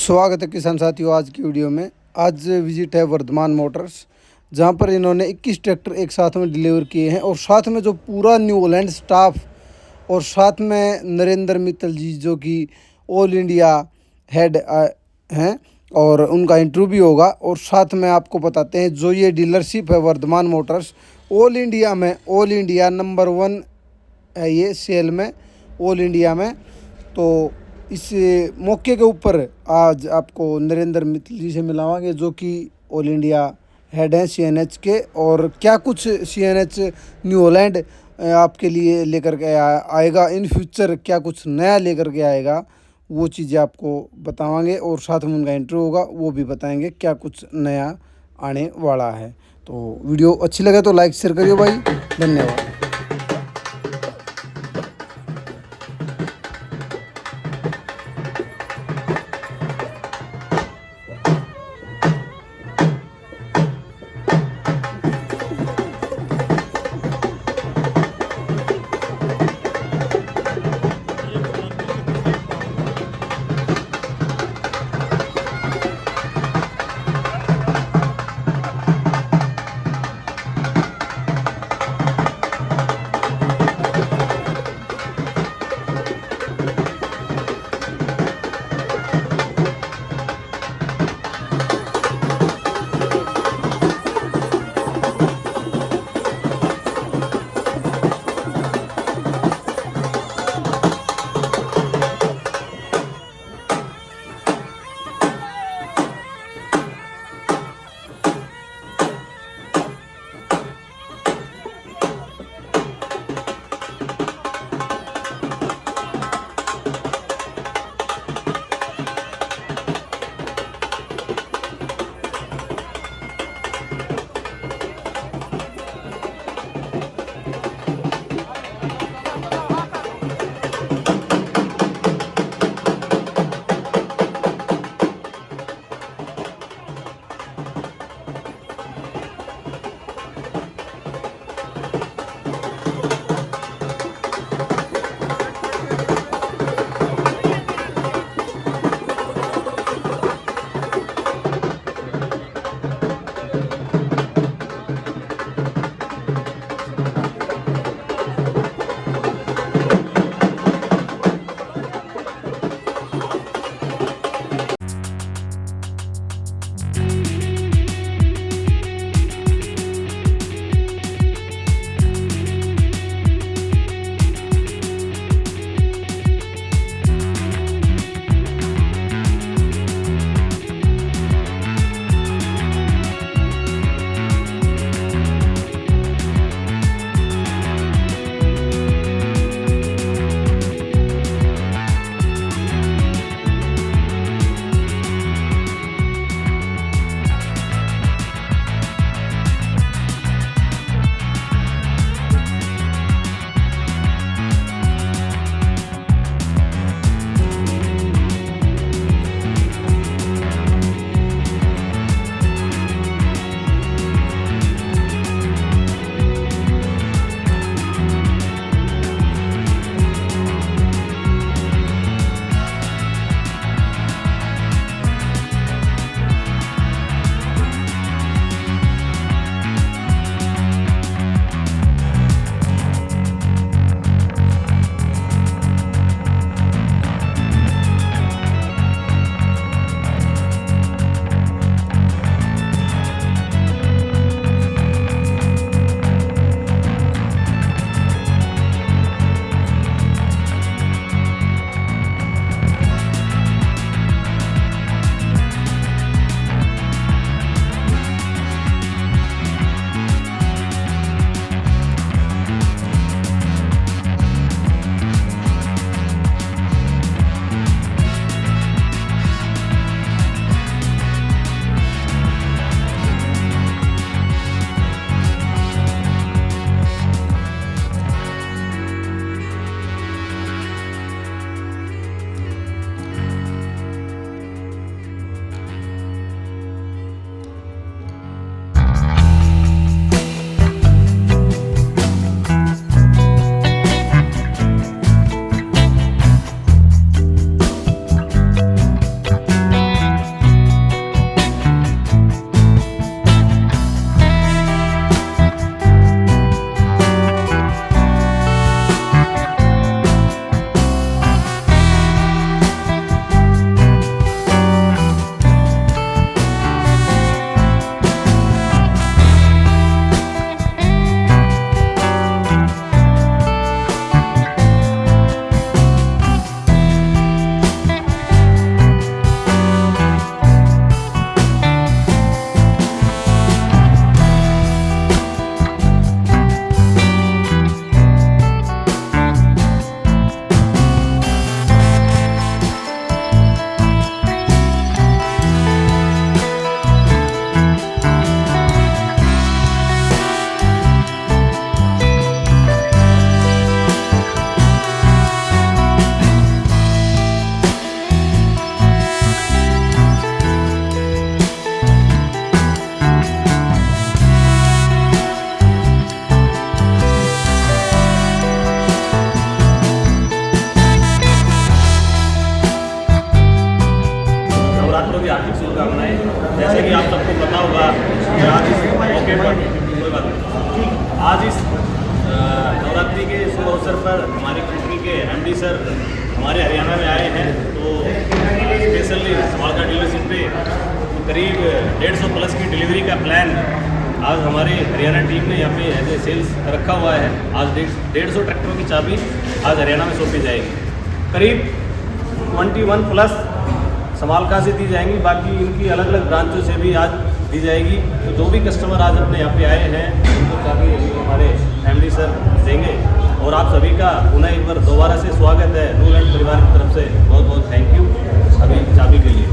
स्वागत है किसान साथियों। आज की वीडियो में आज विजिट है वर्धमान मोटर्स, जहां पर इन्होंने 21 ट्रैक्टर एक साथ में डिलीवर किए हैं और साथ में जो पूरा न्यू होलैंड स्टाफ और साथ में नरेंद्र मित्तल जी जो कि ऑल इंडिया हेड हैं और उनका इंटरव्यू भी होगा। और साथ में आपको बताते हैं जो ये डीलरशिप है वर्धमान मोटर्स ऑल इंडिया में, ऑल इंडिया नंबर 1 है ये सेल में ऑल इंडिया में। तो इस मौके के ऊपर आज आपको नरेंद्र मित्तल जी से मिलावांगे जो कि ऑल इंडिया हेड हैं सीएनएच के, और क्या कुछ सीएनएच न्यू हॉलैंड आपके लिए लेकर के आएगा इन फ्यूचर, क्या कुछ नया लेकर के आएगा वो चीज़ें आपको बतावांगे। और साथ में उनका इंटरव्यू होगा, वो भी बताएंगे क्या कुछ नया आने वाला है। तो वीडियो अच्छी लगे तो लाइक शेयर करिए भाई, धन्यवाद। की हार्दिक शुभकामनाएं। जैसे कि आप सबको पता होगा कि आज इस मौके पर आज इस नवरात्रि के शुभ अवसर पर हमारी कंपनी के एमडी सर हमारे हरियाणा में आए हैं। तो स्पेशली समालका डीलरशिप पे करीब 150 प्लस की डिलीवरी का प्लान आज हमारे हरियाणा टीम ने यहाँ पे एज ए सेल्स रखा हुआ है। आज 150 ट्रैक्टरों की चाबी आज हरियाणा में सौंपी जाएगी। करीब 21 प्लस समालका से दी जाएंगी, बाकी इनकी अलग अलग ब्रांचों से भी आज दी जाएगी। तो जो भी कस्टमर आज अपने यहाँ पे आए हैं उनको चाबी हमारे एमडी सर देंगे। और आप सभी का पुनः एक बार दोबारा से स्वागत है न्यूलैंड परिवार की तरफ से। बहुत बहुत थैंक यू अभी चाबी के लिए।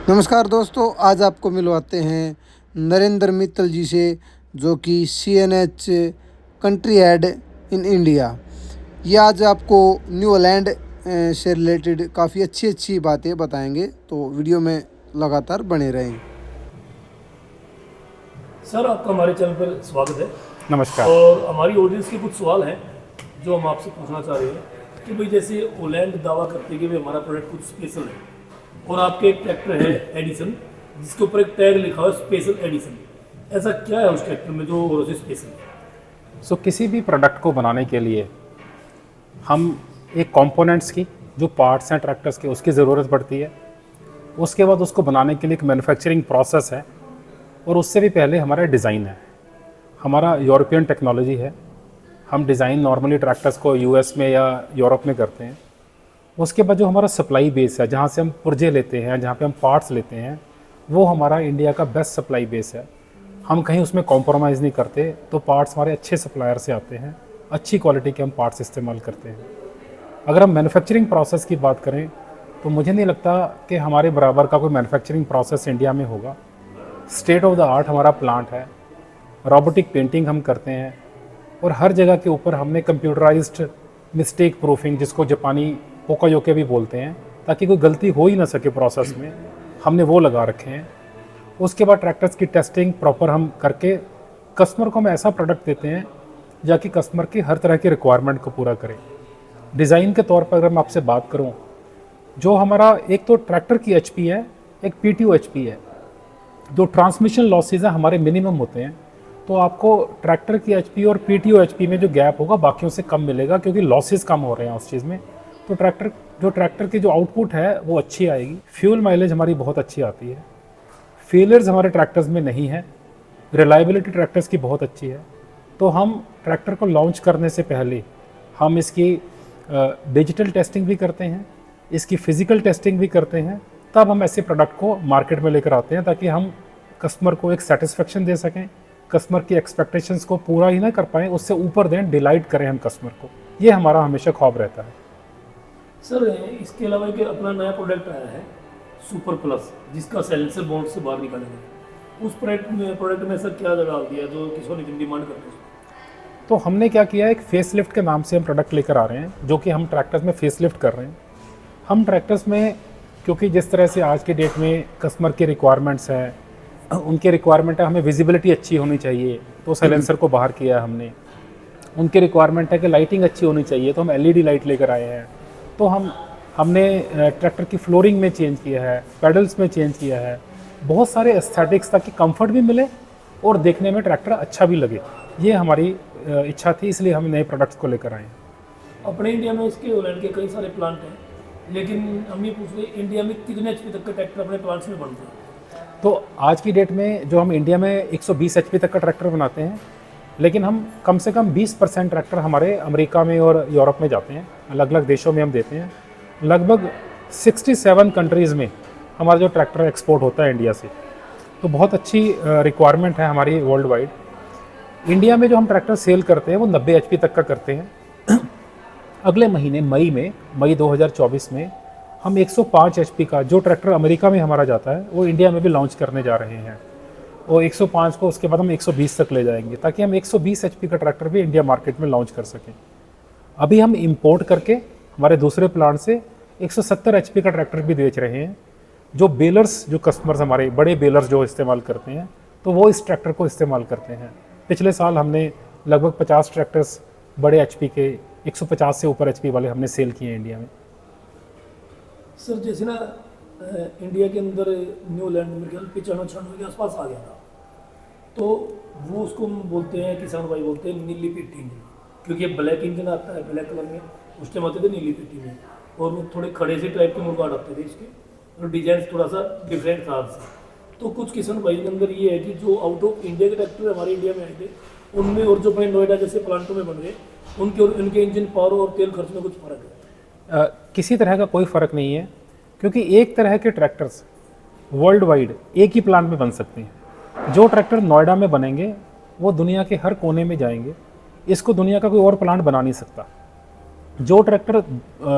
नमस्कार दोस्तों, आज आपको मिलवाते हैं नरेंद्र मित्तल जी से, जो कि CNH country head in India. ये आज आपको न्यू हॉलैंड से रिलेटेड काफ़ी अच्छी बातें बताएंगे, तो वीडियो में लगातार बने रहें। सर, आपका हमारे चैनल पर स्वागत है। नमस्कार। और हमारी ऑडियंस के कुछ सवाल हैं जो हम आपसे पूछना चाह रहे हैं कि भाई जैसे हॉलैंड दावा करते हैं कि भाई हमारा प्रोडक्ट कुछ स्पेशल है, और आपके एक ट्रैक्टर है एडिसन जिसके ऊपर एक टैग लिखा हुआ है स्पेशल एडिसन, ऐसा क्या है उस ट्रैक्टर में जो और से स्पेशल है? किसी भी प्रोडक्ट को बनाने के लिए हम एक कंपोनेंट्स की जो पार्ट्स हैं ट्रैक्टर्स के उसकी ज़रूरत पड़ती है। उसके बाद उसको बनाने के लिए एक मैन्युफैक्चरिंग प्रोसेस है, और उससे भी पहले हमारा डिज़ाइन है। हमारा यूरोपियन टेक्नोलॉजी है। हम डिज़ाइन नॉर्मली ट्रैक्टर्स को यूएस में या यूरोप में करते हैं। उसके बाद जो हमारा सप्लाई बेस है, जहाँ से हम पुर्जे लेते हैं, जहाँ पे हम पार्ट्स लेते हैं, वो हमारा इंडिया का बेस्ट सप्लाई बेस है। हम कहीं उसमें कॉम्प्रोमाइज़ नहीं करते, तो पार्ट्स हमारे अच्छे सप्लायर से आते हैं, अच्छी क्वालिटी के हम पार्ट्स इस्तेमाल करते हैं। अगर हम मैन्युफैक्चरिंग प्रोसेस की बात करें तो मुझे नहीं लगता कि हमारे बराबर का कोई मैन्युफैक्चरिंग प्रोसेस इंडिया में होगा। स्टेट ऑफ द आर्ट हमारा प्लांट है, रोबोटिक पेंटिंग हम करते हैं, और हर जगह के ऊपर हमने कंप्यूटराइज्ड मिस्टेक प्रूफिंग, जिसको जापानी पोकायोके भी बोलते हैं, ताकि कोई गलती हो ही ना सके प्रोसेस में, हमने वो लगा रखे हैं। उसके बाद ट्रैक्टर्स की टेस्टिंग प्रॉपर हम करके कस्टमर को हम ऐसा प्रोडक्ट देते हैं जाकि कस्टमर की हर तरह की रिक्वायरमेंट को पूरा करें। डिज़ाइन के तौर पर अगर मैं आपसे बात करूं, जो हमारा एक तो ट्रैक्टर की एचपी है, एक पीटीओ एचपी है। जो ट्रांसमिशन लॉसेज हैं हमारे मिनिमम होते हैं, तो आपको ट्रैक्टर की एचपी और पीटीओ एचपी में जो गैप होगा बाकियों से कम मिलेगा, क्योंकि लॉसेज कम हो रहे हैं उस चीज़ में। तो ट्रैक्टर की जो आउटपुट है वो अच्छी आएगी। फ्यूल माइलेज हमारी बहुत अच्छी आती है। फेलियर्स हमारे ट्रैक्टर्स में नहीं है। रिलायबिलिटी ट्रैक्टर्स की बहुत अच्छी है। तो हम ट्रैक्टर को लॉन्च करने से पहले हम इसकी डिजिटल टेस्टिंग भी करते हैं, इसकी फ़िज़िकल टेस्टिंग भी करते हैं, तब हम ऐसे प्रोडक्ट को मार्केट में लेकर आते हैं, ताकि हम कस्टमर को एक सेटिस्फेक्शन दे सकें, कस्टमर की एक्सपेक्टेशंस को पूरा ही ना कर पाएँ, उससे ऊपर दें, डिलाइट करें हम कस्टमर को। ये हमारा हमेशा ख्वाब रहता है। सर इसके अलावा एक अपना नया प्रोडक्ट आया है सुपर प्लस, जिसका सेलेंसर बोर्ड से बाहर निकालेंगे। उस प्रोडक्ट में सर क्या डाल दिया जो किसी ने डिमांड करते हैं? तो हमने क्या किया, एक फेसलिफ्ट के नाम से हम प्रोडक्ट लेकर आ रहे हैं, जो कि हम ट्रैक्टर्स में फेसलिफ्ट कर रहे हैं। हम ट्रैक्टर्स में, क्योंकि जिस तरह से आज की डेट में कस्टमर की रिक्वायरमेंट्स हैं, उनके रिक्वायरमेंट है हमें विजिबिलिटी अच्छी होनी चाहिए, तो साइलेंसर को बाहर किया है हमने। उनकी रिक्वायरमेंट है कि लाइटिंग अच्छी होनी चाहिए, तो हम एलईडी लाइट लेकर आए हैं। तो हमने ट्रैक्टर की फ्लोरिंग में चेंज किया है, पेडल्स में चेंज किया है, बहुत सारे एस्थेटिक्स, ताकि कंफर्ट भी मिले और देखने में ट्रैक्टर अच्छा भी लगे। ये हमारी इच्छा थी, इसलिए हम नए प्रोडक्ट्स को लेकर आए हैं। अपने इंडिया में इसके ओलैंड के कई सारे प्लांट हैं, लेकिन हम ये पूछ रहे हैं इंडिया में कितने एचपी तक का ट्रैक्टर अपने प्लांट्स में बनते हैं? तो आज की डेट में जो हम इंडिया में 120 एचपी तक का ट्रैक्टर बनाते हैं, लेकिन हम कम से कम 20% ट्रैक्टर हमारे अमेरिका में और यूरोप में जाते हैं, अलग अलग देशों में हम देते हैं। लगभग 67 कंट्रीज़ में हमारा जो ट्रैक्टर एक्सपोर्ट होता है इंडिया से। तो बहुत अच्छी रिक्वायरमेंट है हमारी वर्ल्ड वाइड। इंडिया में जो हम ट्रैक्टर सेल करते हैं वो 90 एचपी तक का करते हैं। अगले महीने मई 2024 में हम 105 एचपी का जो ट्रैक्टर अमेरिका में हमारा जाता है वो इंडिया में भी लॉन्च करने जा रहे हैं, और 105 को उसके बाद हम 120 तक ले जाएंगे, ताकि हम 120 एचपी का ट्रैक्टर भी इंडिया मार्केट में लॉन्च कर सकें। अभी हम इंपोर्ट करके हमारे दूसरे प्लांट से 170 एचपी का ट्रैक्टर भी बेच रहे हैं। जो बेलर्स, जो कस्टमर्स हमारे बड़े बेलर्स जो इस्तेमाल करते हैं, तो वो इस ट्रैक्टर को इस्तेमाल करते हैं। पिछले साल हमने लगभग 50 ट्रैक्टर्स बड़े एचपी के 150 से ऊपर एचपी वाले हमने सेल किए हैं इंडिया में। सर जैसे ना इंडिया के अंदर न्यूलैंड में 95 के आसपास आ गया था, तो वो उसको हम बोलते हैं, किसान भाई बोलते हैं नीली पिट्टी इंजन, क्योंकि ब्लैक इंजन आता है, ब्लैक कलर में, उस टाइम आते थे नीली पिट्टी में, और वो थोड़े खड़े से टाइप के मुर्गा आते थे इसके, और डिजाइन थोड़ा सा डिफरेंट था आपसे। तो कुछ किसान भाई के अंदर ये है कि जो आउट ऑफ इंडिया के ट्रैक्टर हमारे इंडिया में आए थे उनमें, और जो अपने नोएडा जैसे प्लांटों में बन गए, उनके और इनके इंजन पावर और तेल खर्च में कुछ फ़र्क है? किसी तरह का कोई फ़र्क नहीं है, क्योंकि एक तरह के ट्रैक्टर्स वर्ल्ड वाइड एक ही प्लांट में बन सकते हैं। जो ट्रैक्टर नोएडा में बनेंगे वो दुनिया के हर कोने में जाएंगे, इसको दुनिया का कोई और प्लांट बना नहीं सकता। जो ट्रैक्टर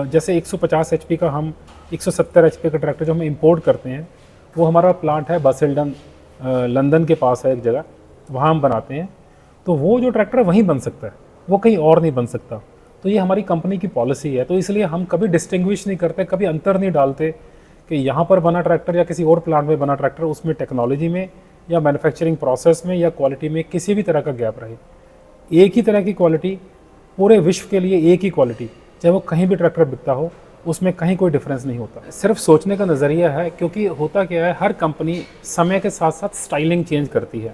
जैसे 150 एचपी का, हम 170 एचपी का ट्रैक्टर जो हम इंपोर्ट करते हैं, वो हमारा प्लांट है बासेल्डन, लंदन के पास है एक जगह, वहाँ हम बनाते हैं। तो वो जो ट्रैक्टर वहीं बन सकता है, वो कहीं और नहीं बन सकता। तो ये हमारी कंपनी की पॉलिसी है, तो इसलिए हम कभी डिस्टिंग्विश नहीं करते, कभी अंतर नहीं डालते कि यहाँ पर बना ट्रैक्टर या किसी और प्लांट में बना ट्रैक्टर, उसमें टेक्नोलॉजी में या मैन्युफैक्चरिंग प्रोसेस में या क्वालिटी में किसी भी तरह का गैप रहे। एक ही तरह की क्वालिटी पूरे विश्व के लिए, एक ही क्वालिटी, चाहे वो कहीं भी ट्रैक्टर बिकता हो, उसमें कहीं कोई डिफरेंस नहीं होता। सिर्फ सोचने का नज़रिया है, क्योंकि होता क्या है, हर कंपनी समय के साथ साथ स्टाइलिंग चेंज करती है।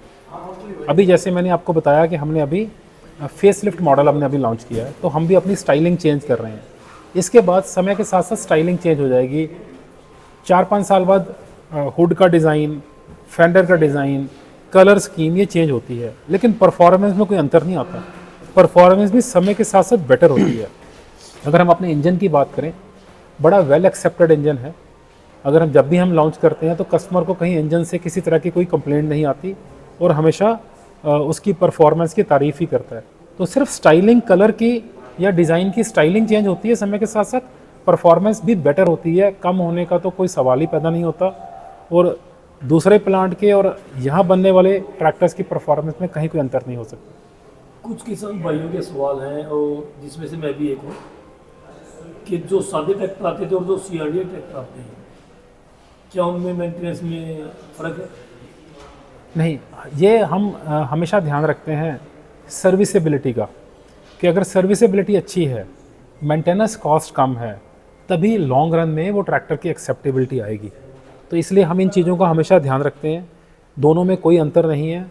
अभी जैसे मैंने आपको बताया कि हमने अभी फेसलिफ्ट मॉडल हमने अभी लॉन्च किया है, तो हम भी अपनी स्टाइलिंग चेंज कर रहे हैं। इसके बाद समय के साथ साथ स्टाइलिंग चेंज हो जाएगी, 4-5 साल बाद हुड का डिज़ाइन, फेंडर का डिज़ाइन, कलर स्कीम ये चेंज होती है, लेकिन परफॉर्मेंस में कोई अंतर नहीं आता। परफॉर्मेंस भी समय के साथ साथ बेटर होती है। अगर हम अपने इंजन की बात करें, बड़ा वेल एक्सेप्टेड इंजन है। अगर हम जब भी हम लॉन्च करते हैं तो कस्टमर को कहीं इंजन से किसी तरह की कोई कंप्लेंट नहीं आती और हमेशा उसकी परफॉर्मेंस की तारीफ़ ही करता है। तो सिर्फ स्टाइलिंग, कलर की या डिज़ाइन की स्टाइलिंग चेंज होती है समय के साथ साथ, परफॉर्मेंस भी बेटर होती है। कम होने का तो कोई सवाल ही पैदा नहीं होता। और दूसरे प्लांट के और यहाँ बनने वाले ट्रैक्टर्स की परफॉर्मेंस में कहीं कोई अंतर नहीं हो सकता। कुछ किसान भाइयों के सवाल हैं और जिसमें से मैं भी एक हूँ कि जो सादे ट्रैक्टर आते थे और जो CRDI ट्रैक्टर आते हैं, क्या उनमें मेंटेनेंस में फ़र्क है? नहीं, ये हम हमेशा ध्यान रखते हैं सर्विसेबिलिटी का, कि अगर सर्विसेबिलिटी अच्छी है, मेंटेनेंस कॉस्ट कम है, तभी लॉन्ग रन में वो ट्रैक्टर की एक्सेप्टेबिलिटी आएगी। तो इसलिए हम इन चीज़ों का हमेशा ध्यान रखते हैं। दोनों में कोई अंतर नहीं है।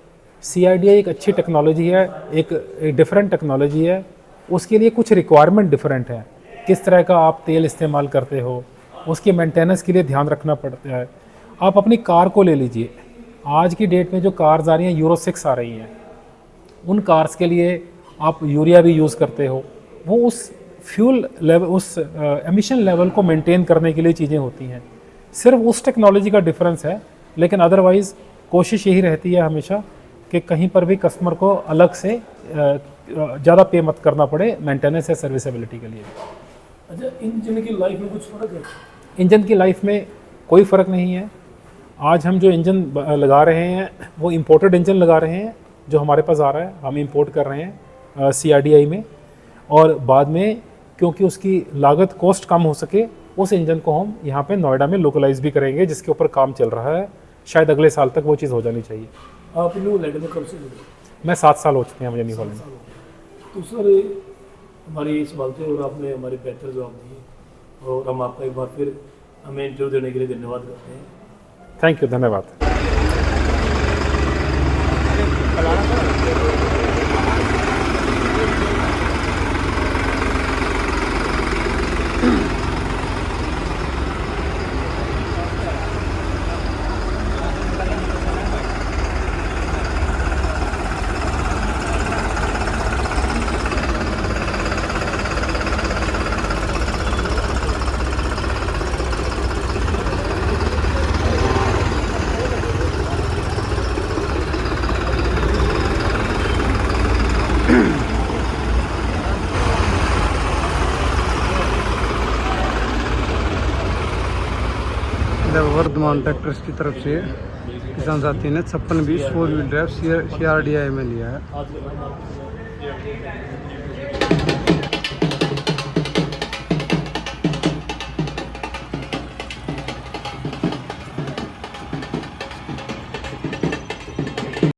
CRDI एक अच्छी टेक्नोलॉजी है, एक डिफरेंट टेक्नोलॉजी है। उसके लिए कुछ रिक्वायरमेंट डिफरेंट है। किस तरह का आप तेल इस्तेमाल करते हो, उसके मेंटेनेंस के लिए ध्यान रखना पड़ता है। आप अपनी कार को ले लीजिए, आज की डेट में जो कार्स आ रही हैं यूरो 6 आ रही हैं, उन कार्स के लिए आप यूरिया भी यूज़ करते हो। वो उस फ्यूल लेवल, उस एमिशन लेवल को मेंटेन करने के लिए चीज़ें होती हैं। सिर्फ उस टेक्नोलॉजी का डिफरेंस है, लेकिन अदरवाइज़ कोशिश यही रहती है हमेशा कि कहीं पर भी कस्टमर को अलग से ज़्यादा पे मत करना पड़े मेंटेनेंस या सर्विसेबिलिटी के लिए। अच्छा, इंजन की लाइफ में कुछ फ़र्क है? इंजन की लाइफ में कोई फ़र्क नहीं है। आज हम जो इंजन लगा रहे हैं वो इम्पोर्टेड इंजन लगा रहे हैं, जो हमारे पास आ रहा है हम इंपोर्ट कर रहे हैं CRDI में। और बाद में क्योंकि उसकी लागत, कॉस्ट कम हो सके, उस इंजन को हम यहाँ पे नोएडा में लोकलाइज भी करेंगे, जिसके ऊपर काम चल रहा है। शायद अगले साल तक वो चीज़ हो जानी चाहिए। आप न्यू लैंड में कब से लगे? मैं 7 साल हो चुके हैं मुझे न्यू हॉलैंड में। तो सर, हमारे ये सवाल थे और आपने हमारे बेहतर जवाब दिए, और हम आपका एक बार फिर हमें इंटरव्यू देने के लिए धन्यवाद करते हैं। थैंक यू, धन्यवाद। वर्धमान ट्रैक्टर्स की तरफ से किसान साथी ने 5620 4 व्हील ड्राइव CRDI में लिया है।